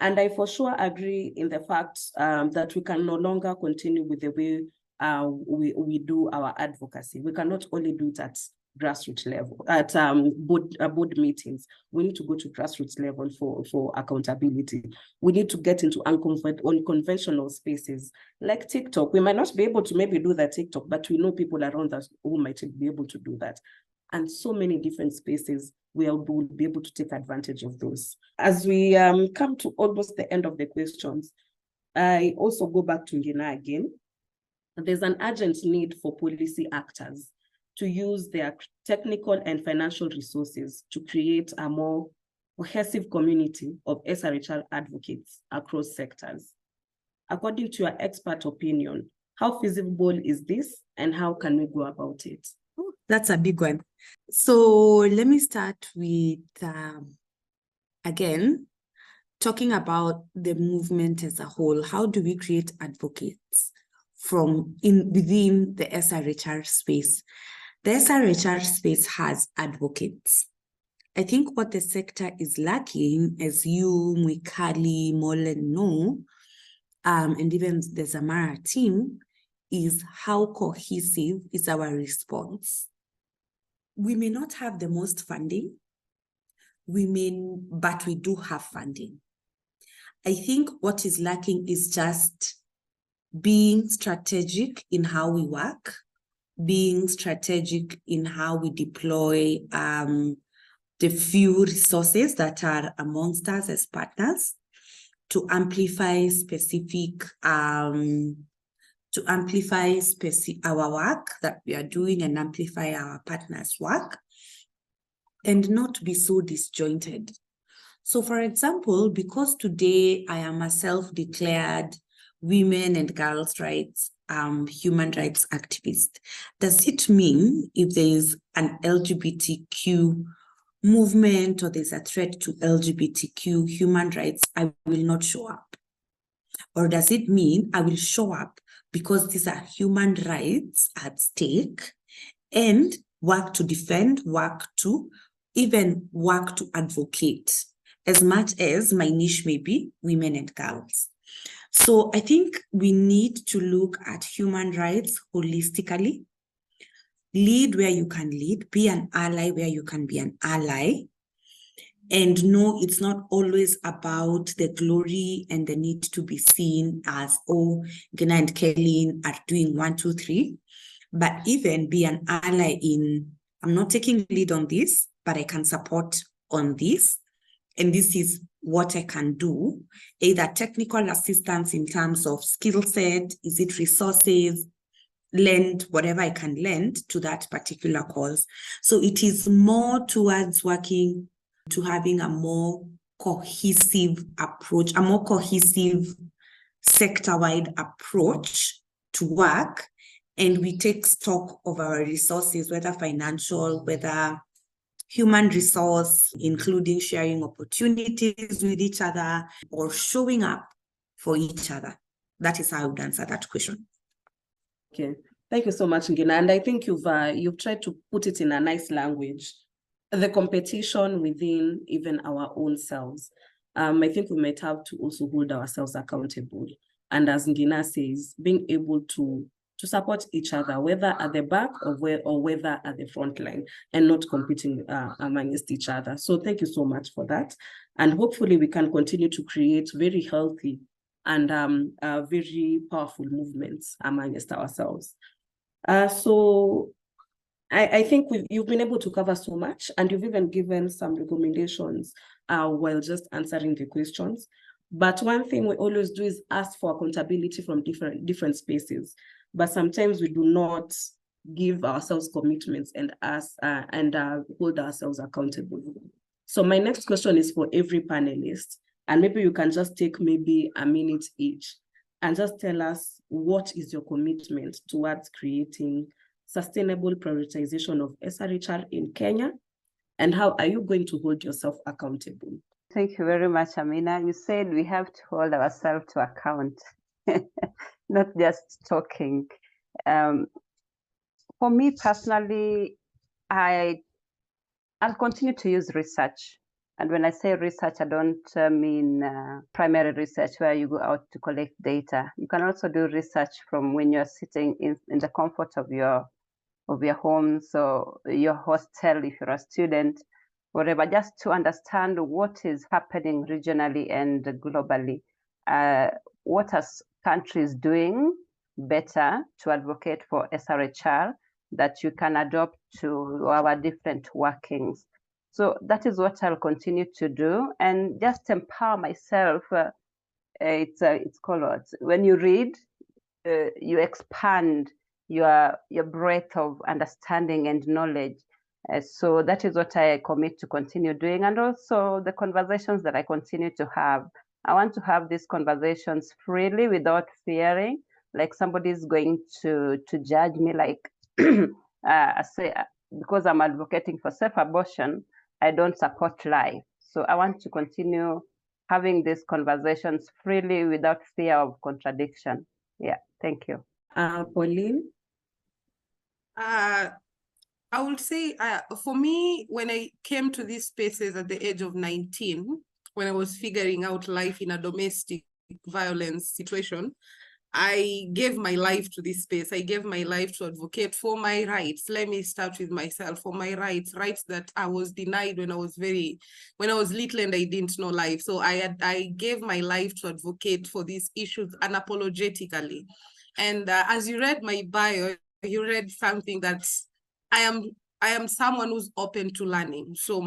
Speaker 6: And I for sure agree in the fact that we can no longer continue with the way we do our advocacy. We cannot only do it at grassroots level, at board meetings. We need to go to grassroots level for accountability. We need to get into unconventional spaces like TikTok. We might not be able to maybe do that TikTok, but we know people around us who might be able to do that. And so many different spaces where we will be able to take advantage of those. As we come to almost the end of the questions, I also go back to Ngina again. There's an urgent need for policy actors to use their technical and financial resources to create a more cohesive community of SRHR advocates across sectors. According to your expert opinion, how feasible is this and how can we go about it?
Speaker 4: That's a big one. So let me start with, again, talking about the movement as a whole. How do we create advocates within the SRHR space? The SRHR space has advocates. I think what the sector is lacking, as you, Mwikali, Molen know, and even the Zamara team, is how cohesive is our response. We may not have the most funding, but we do have funding. I think what is lacking is just being strategic in how we work, being strategic in how we deploy the few resources that are amongst us as partners to amplify our work that we are doing and amplify our partners' work, and not be so disjointed. So for example, because today I am a self-declared women and girls' rights, human rights activist, does it mean if there is an LGBTQ movement or there's a threat to LGBTQ human rights, I will not show up? Or does it mean I will show up because these are human rights at stake and work to defend, work to advocate, as much as my niche may be women and girls? So I think we need to look at human rights holistically. Lead where you can lead, be an ally where you can be an ally, and no, it's not always about the glory and the need to be seen as, oh, Gina and Kelly are doing 1, 2, 3, but even be an ally in, I'm not taking lead on this, but I can support on this. And this is what I can do, either technical assistance in terms of skill set, is it resources, lend whatever I can lend to that particular cause. So it is more towards working to having a more cohesive approach, a more cohesive sector-wide approach to work. And we take stock of our resources, whether financial, whether human resource, including sharing opportunities with each other or showing up for each other. That is how I would answer that question.
Speaker 6: Okay, thank you so much, Ngina. And I think you've tried to put it in a nice language. The competition within even our own selves. I think we might have to also hold ourselves accountable. And as Ngina says, being able to support each other, whether at the back or whether at the front line, and not competing amongst each other. So thank you so much for that. And hopefully we can continue to create very healthy and very powerful movements amongst ourselves. So I think you've been able to cover so much, and you've even given some recommendations while just answering the questions. But one thing we always do is ask for accountability from different spaces. But sometimes we do not give ourselves commitments and hold ourselves accountable. So my next question is for every panelist, and maybe you can just take maybe a minute each and just tell us what is your commitment towards creating sustainable prioritization of SRHR in Kenya, And how are you going to hold yourself accountable?
Speaker 5: Thank you very much, Amina. You said we have to hold ourselves to account, not just talking. For me personally, I'll continue to use research. And when I say research, I don't mean primary research where you go out to collect data. You can also do research from when you're sitting in the comfort of your home, so your hostel, if you're a student, whatever, just to understand what is happening regionally and globally. What are countries doing better to advocate for SRHR that you can adopt to our different workings? So that is what I'll continue to do, and just empower myself. It's called what? When you read, you expand your breadth of understanding and knowledge. So that is what I commit to continue doing, and also the conversations that I continue to have. I want to have these conversations freely without fearing, like somebody's going to judge me, like say, because I'm advocating for safe abortion, I don't support life. So I want to continue having these conversations freely without fear of contradiction. Yeah, thank you.
Speaker 6: Pauline?
Speaker 3: I would say, for me, when I came to these spaces at the age of 19, when I was figuring out life in a domestic violence situation, I gave my life to this space. I gave my life to advocate for my rights. Let me start with myself, for my rights that I was denied when I was little and I didn't know life. So I gave my life to advocate for these issues unapologetically. And as you read my bio, you read something that I am someone who's open to learning. So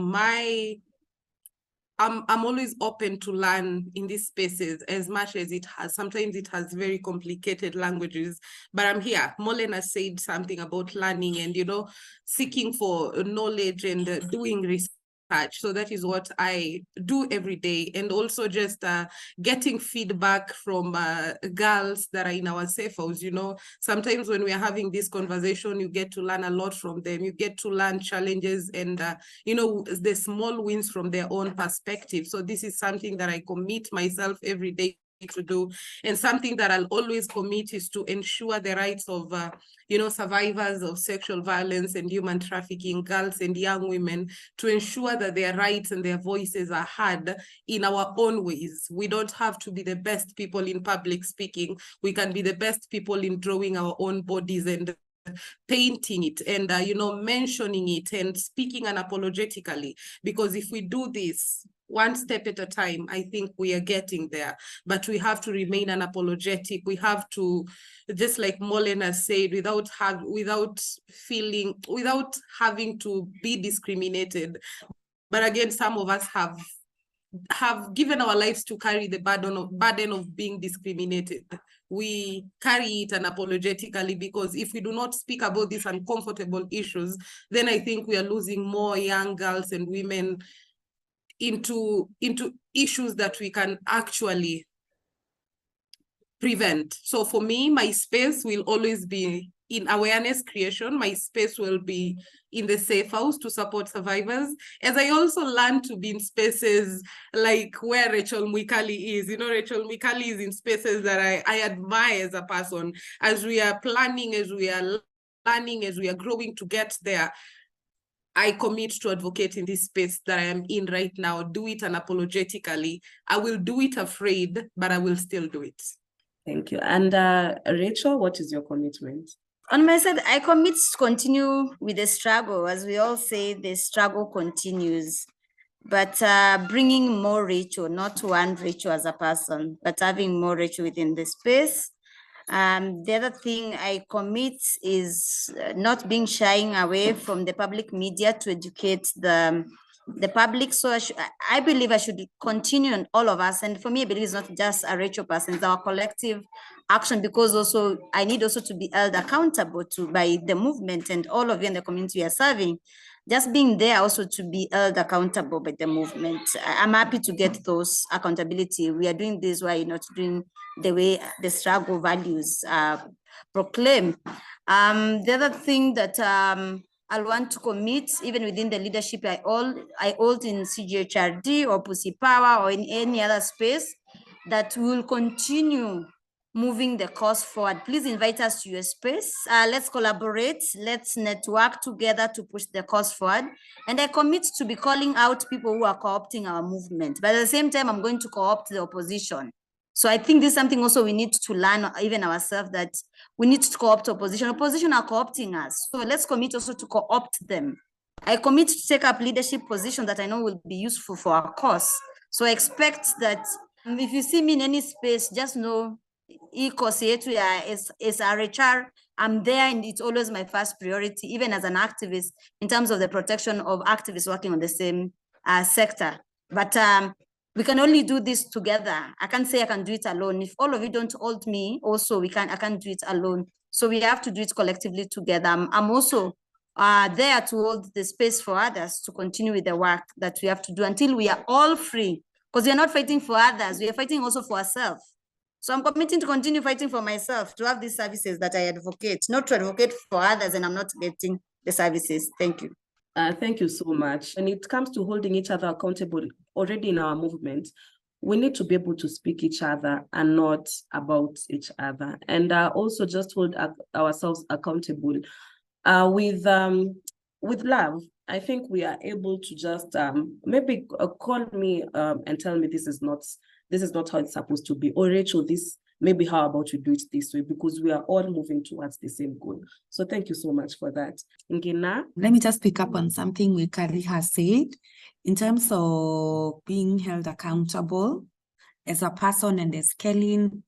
Speaker 3: I'm always open to learn in these spaces as much as sometimes it has very complicated languages, but I'm here. Molena said something about learning and, seeking for knowledge and doing research. So that is what I do every day. And also just getting feedback from girls that are in our safe house. Sometimes when we are having this conversation, you get to learn a lot from them. You get to learn challenges and, the small wins from their own perspective. So this is something that I commit myself every day to do. And something that I'll always commit is to ensure the rights of, survivors of sexual violence and human trafficking, girls and young women, to ensure that their rights and their voices are heard in our own ways. We don't have to be the best people in public speaking. We can be the best people in drawing our own bodies and painting it and, mentioning it and speaking unapologetically. Because if we do this one step at a time, I think we are getting there. But we have to remain unapologetic. We have to, just like Molena said, without having to be discriminated. But again, some of us have given our lives to carry the burden of being discriminated. We carry it unapologetically, because if we do not speak about these uncomfortable issues, then I think we are losing more young girls and women into issues that we can actually prevent. So for me, my space will always be in awareness creation. My space will be in the safe house to support survivors, as I also learn to be in spaces like where Rachel Mwikali is. Rachel Mwikali is in spaces that I admire as a person. As we are planning, as we are learning, as we are growing to get there, I commit to advocate in this space that I am in right now. Do it unapologetically. I will do it afraid, but I will still do it.
Speaker 6: Thank you. And Rachel, what is your commitment?
Speaker 2: On my side, I commit to continue with the struggle. As we all say, the struggle continues. But bringing more Rachel, not one Rachel as a person, but having more Rachel within the space. The other thing I commit is not being shying away from the public media to educate the public. So I believe I should continue on all of us. And for me, I believe it's not just a Rachel person, it's our collective action, because also I need also to be held accountable by the movement and all of you in the community we are serving. Just being there also to be held accountable by the movement. I'm happy to get those accountability. We are doing this while you're not doing the way the struggle values proclaim. The other thing that I'll want to commit, even within the leadership I hold in CGHRD or Pussy Power or in any other space, that we will continue moving the cause forward. Please invite us to your space. Let's collaborate. Let's network together to push the cause forward. And I commit to be calling out people who are co-opting our movement. But at the same time, I'm going to co-opt the opposition. So I think this is something also we need to learn, even ourselves, that we need to co-opt opposition. Opposition are co-opting us. So let's commit also to co-opt them. I commit to take up leadership position that I know will be useful for our cause. So I expect that if you see me in any space, just know SRHR, I'm there, and it's always my first priority, even as an activist, in terms of the protection of activists working on the same sector. But we can only do this together. I can't say I can do it alone. If all of you don't hold me, also I can't do it alone. So we have to do it collectively together. I'm also there to hold the space for others to continue with the work that we have to do until we are all free. Because we are not fighting for others, we are fighting also for ourselves. So I'm committing to continue fighting for myself, to have these services that I advocate, not to advocate for others and I'm not getting the services. Thank you.
Speaker 6: Thank you so much. When it comes to holding each other accountable, already in our movement, we need to be able to speak each other and not about each other, and also just hold ourselves accountable with love. I think we are able to just maybe call me and tell me this is not how it's supposed to be, or Rachel, this maybe how about you do it this way, because we are all moving towards the same goal. So thank you so much for that. Ngina?
Speaker 4: Let me just pick up on something Wikali has said in terms of being held accountable as a person and as scaling,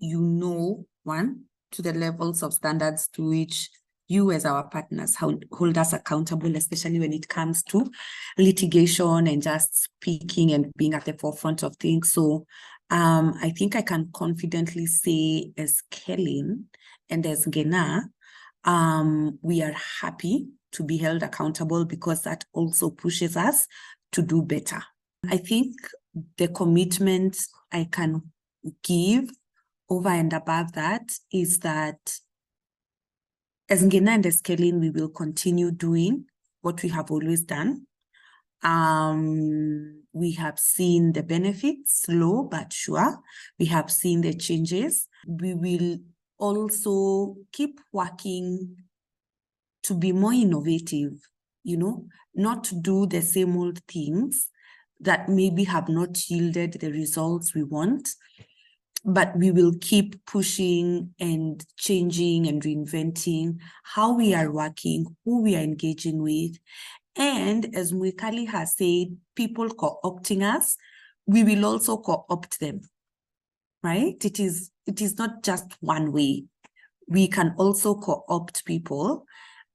Speaker 4: one, to the levels of standards to which you as our partners hold us accountable, especially when it comes to litigation and just speaking and being at the forefront of things. So I think I can confidently say as Kellen and as Gena, we are happy to be held accountable because that also pushes us to do better. I think the commitment I can give over and above that is that as Ngena and as Kellen, we will continue doing what we have always done. We have seen the benefits, slow but sure. We have seen the changes. We will also keep working to be more innovative, not to do the same old things that maybe have not yielded the results we want, but we will keep pushing and changing and reinventing how we are working, who we are engaging with. And as Mwikali has said, people co-opting us, we will also co-opt them, right? It is not just one way. We can also co-opt people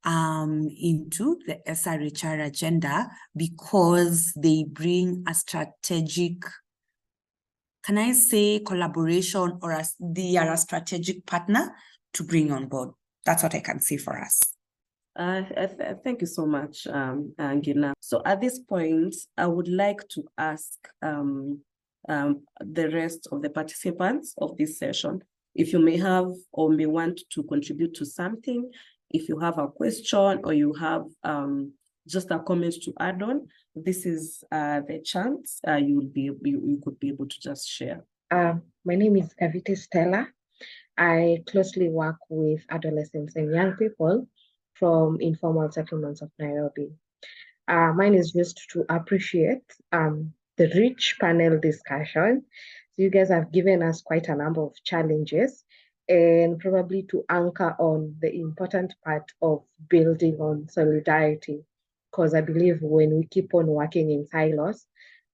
Speaker 4: into the SRHR agenda because they bring a strategic, can I say collaboration, or they are a strategic partner to bring on board. That's what I can say for us.
Speaker 6: Thank you so much, Ngina. So at this point, I would like to ask the rest of the participants of this session if you may have or may want to contribute to something, if you have a question or you have just a comment to add on, this is the chance you could be able to just share.
Speaker 7: My name is Kavita Stella. I closely work with adolescents and young people from informal settlements of Nairobi. Mine is just to appreciate the rich panel discussion. So you guys have given us quite a number of challenges, and probably to anchor on the important part of building on solidarity. Because I believe when we keep on working in silos,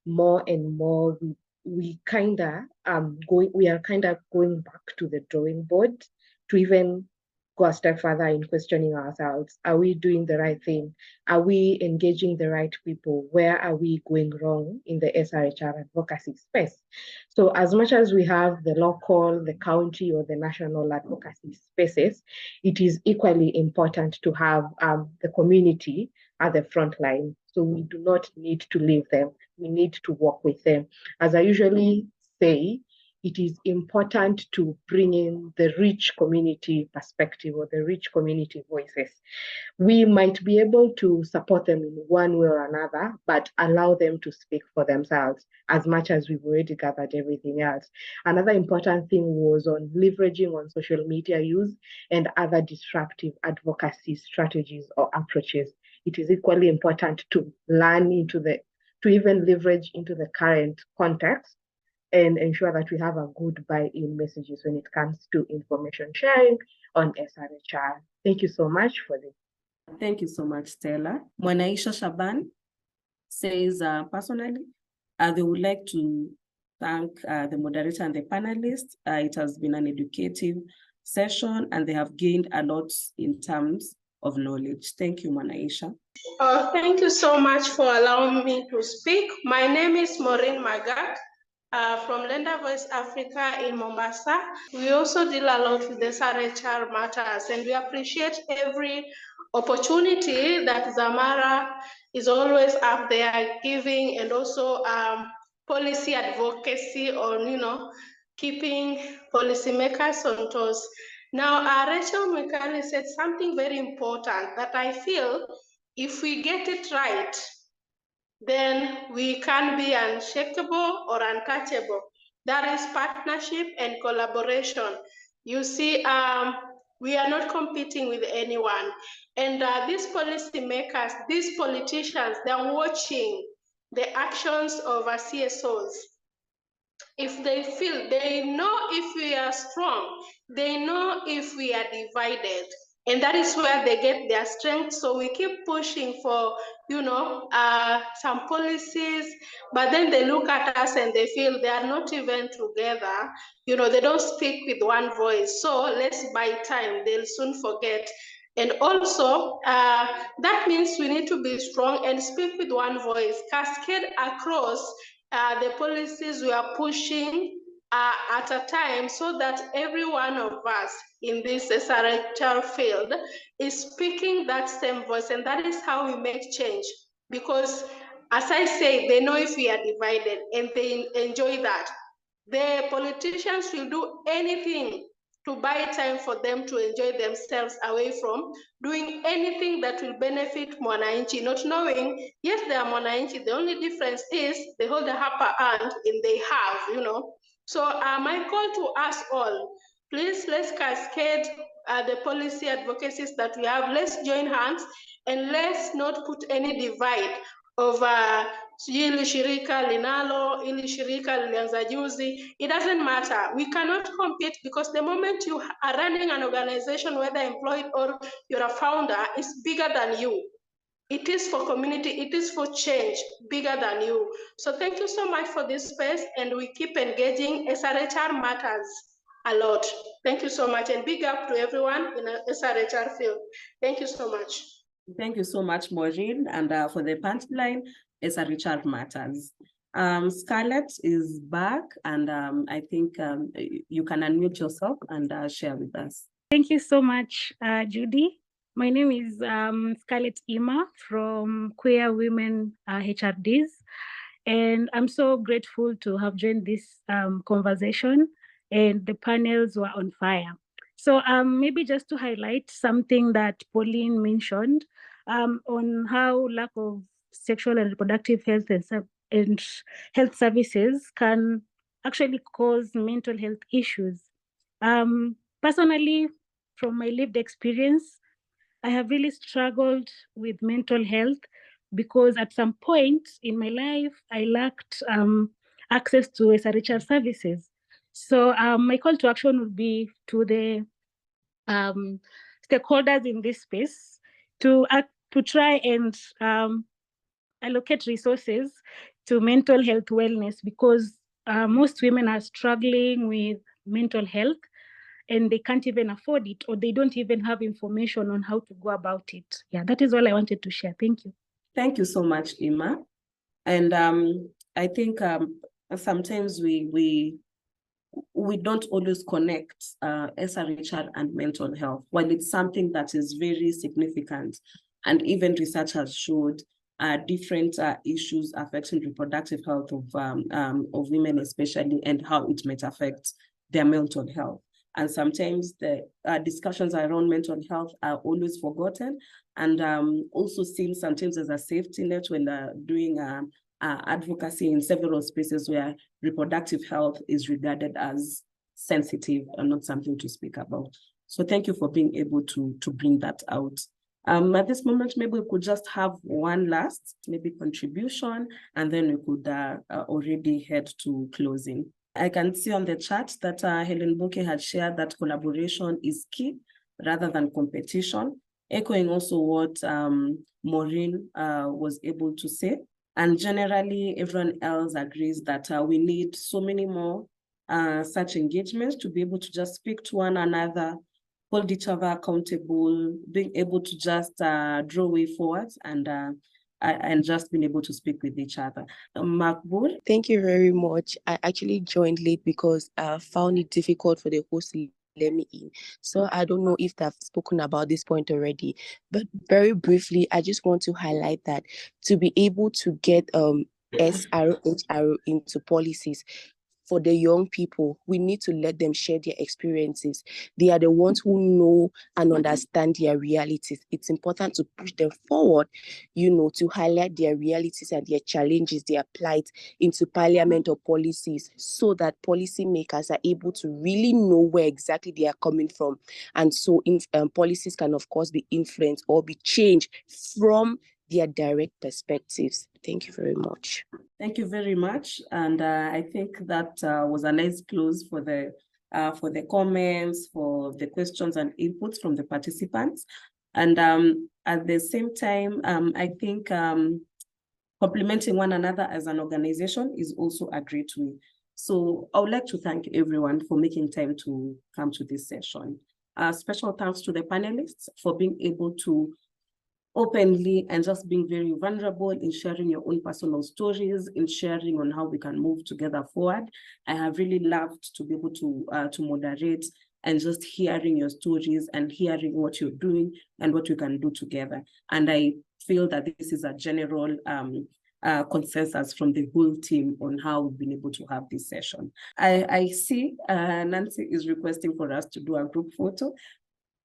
Speaker 7: more and more we are kind of going back to the drawing board to even go a step further in questioning ourselves. Are we doing the right thing? Are we engaging the right people? Where are we going wrong in the SRHR advocacy space? So as much as we have the local, the county, or the national advocacy spaces, it is equally important to have the community at the front line. So we do not need to leave them. We need to work with them. As I usually say, it is important to bring in the rich community perspective or the rich community voices. We might be able to support them in one way or another, but allow them to speak for themselves as much as we've already gathered everything else. Another important thing was on leveraging on social media use and other disruptive advocacy strategies or approaches. It is equally important to learn to even leverage into the current context and ensure that we have a good buy-in messages when it comes to information sharing on SRHR. Thank you so much for this.
Speaker 6: Thank you so much, Stella. Mwanaisha Shaban says, personally, they would like to thank the moderator and the panelists. It has been an educative session and they have gained a lot in terms of knowledge. Thank you, Mwanaisha.
Speaker 8: Thank you so much for allowing me to speak. My name is Maureen Magak. From Lender Voice Africa in Mombasa. We also deal a lot with the SRHR matters, and we appreciate every opportunity that Zamara is always up there giving, and also policy advocacy on, keeping policymakers on toes. Now, Rachel McCarthy said something very important that I feel if we get it right, then we can be unshakable or untouchable. That is partnership and collaboration. You see, we are not competing with anyone. And these policymakers, these politicians, they're watching the actions of our CSOs. If they feel, they know if we are strong, they know if we are divided. And that is where they get their strength. So we keep pushing for, some policies, but then they look at us and they feel they are not even together. They don't speak with one voice. So let's buy time. They'll soon forget. And also, that means we need to be strong and speak with one voice, cascade across the policies we are pushing at a time, so that every one of us in this SRHR field is speaking that same voice, and that is how we make change. Because as I say, they know if we are divided, and they enjoy that. The politicians will do anything to buy time for them to enjoy themselves away from doing anything that will benefit Mwananchi, not knowing, yes, they are Mwananchi. The only difference is they hold the upper hand and they have, So my call to us all, please, let's cascade the policy advocacies that we have. Let's join hands and let's not put any divide over hili shirika linalo, hili shirika lilianza juzi. It doesn't matter. We cannot compete, because the moment you are running an organization, whether employed or you're a founder, is bigger than you. It is for community, it is for change, bigger than you. So thank you so much for this space, and we keep engaging. SRHR matters a lot. Thank you so much, and big up to everyone in the SRHR field. Thank you so much.
Speaker 6: Thank you so much, Maureen. And for the punchline, SRHR matters. Scarlett is back, and I think you can unmute yourself and share with us.
Speaker 9: Thank you so much, Judy. My name is Scarlett Ima from Queer Women HRDs, and I'm so grateful to have joined this conversation, and the panels were on fire. So maybe just to highlight something that Pauline mentioned on how lack of sexual and reproductive health and health services can actually cause mental health issues. Personally, from my lived experience, I have really struggled with mental health because at some point in my life, I lacked access to SRHR services. So my call to action would be to the stakeholders in this space to try and allocate resources to mental health wellness, because most women are struggling with mental health and they can't even afford it, or they don't even have information on how to go about it. Yeah, that is all I wanted to share. Thank you.
Speaker 6: Thank you so much, Ima. And I think sometimes we don't always connect SRHR and mental health, while it's something that is very significant. And even research has showed different issues affecting reproductive health of women especially, and how it might affect their mental health. And sometimes the discussions around mental health are always forgotten, and also seen sometimes as a safety net when doing advocacy in several spaces where reproductive health is regarded as sensitive and not something to speak about. So thank you for being able to bring that out. At this moment, maybe we could just have one last contribution, and then we could already head to closing. I can see on the chat that Helen Buke had shared that collaboration is key rather than competition, echoing also what Maureen was able to say. And generally, everyone else agrees that we need so many more such engagements to be able to just speak to one another, hold each other accountable, being able to just draw way forward and just being able to speak with each other. Makbul?
Speaker 10: Thank you very much. I actually joined late because I found it difficult for the host to let me in. So I don't know if they've spoken about this point already, but very briefly, I just want to highlight that to be able to get SRHR into policies, for the young people, we need to let them share their experiences. They are the ones who know and understand their realities. It's important to push them forward, to highlight their realities and their challenges, their plight into parliament or policies, so that policymakers are able to really know where exactly they are coming from. And so policies can, of course, be influenced or be changed from their direct perspectives. Thank you very much.
Speaker 6: Thank you very much. And I think that was a nice close for the comments, for the questions and inputs from the participants. And at the same time, I think complementing one another as an organization is also a great way. So I would like to thank everyone for making time to come to this session. Special thanks to the panelists for being able to openly and just being very vulnerable in sharing your own personal stories, in sharing on how we can move together forward. I have really loved to be able to moderate and just hearing your stories and hearing what you're doing and what we can do together. And I feel that this is a general consensus from the whole team on how we've been able to have this session. I see Nancy is requesting for us to do a group photo.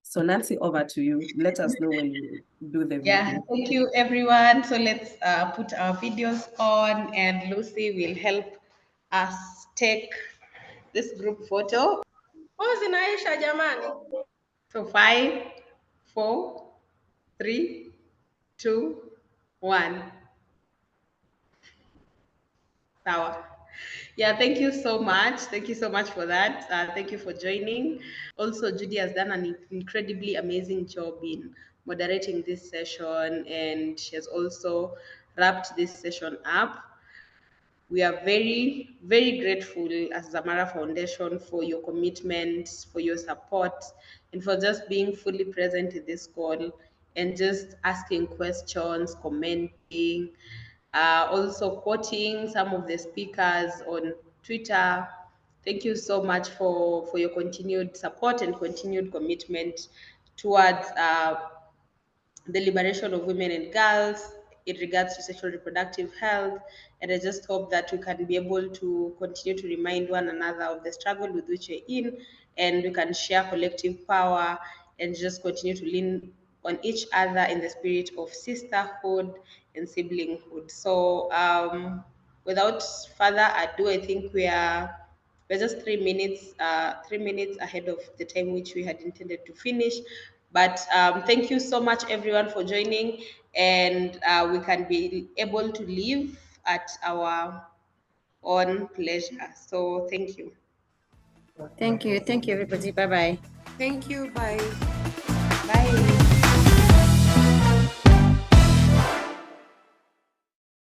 Speaker 6: So Nancy, over to you. Let us know when you do the video.
Speaker 11: Yeah, thank you everyone. So let's put our videos on, and Lucy will help us take this group photo.
Speaker 8: Oh, zinaisha jamani.
Speaker 11: So 5, 4, 3, 2, 1. Sawa. Yeah, thank you so much. Thank you so much for that. Thank you for joining. Also, Judy has done an incredibly amazing job in moderating this session, and she has also wrapped this session up. We are very, very grateful as Zamara Foundation for your commitment, for your support, and for just being fully present in this call and just asking questions, commenting, also quoting some of the speakers on Twitter. Thank you so much for your continued support and continued commitment towards the liberation of women and girls in regards to sexual reproductive health. And I just hope that we can be able to continue to remind one another of the struggle with which we're in, and we can share collective power and just continue to lean on each other in the spirit of sisterhood and siblinghood. So without further ado, I think we're just 3 minutes ahead of the time which we had intended to finish. But thank you so much everyone for joining, and we can be able to leave at our own pleasure. So thank you.
Speaker 2: Thank you everybody. Bye-bye.
Speaker 3: Thank you. Bye.
Speaker 11: Bye.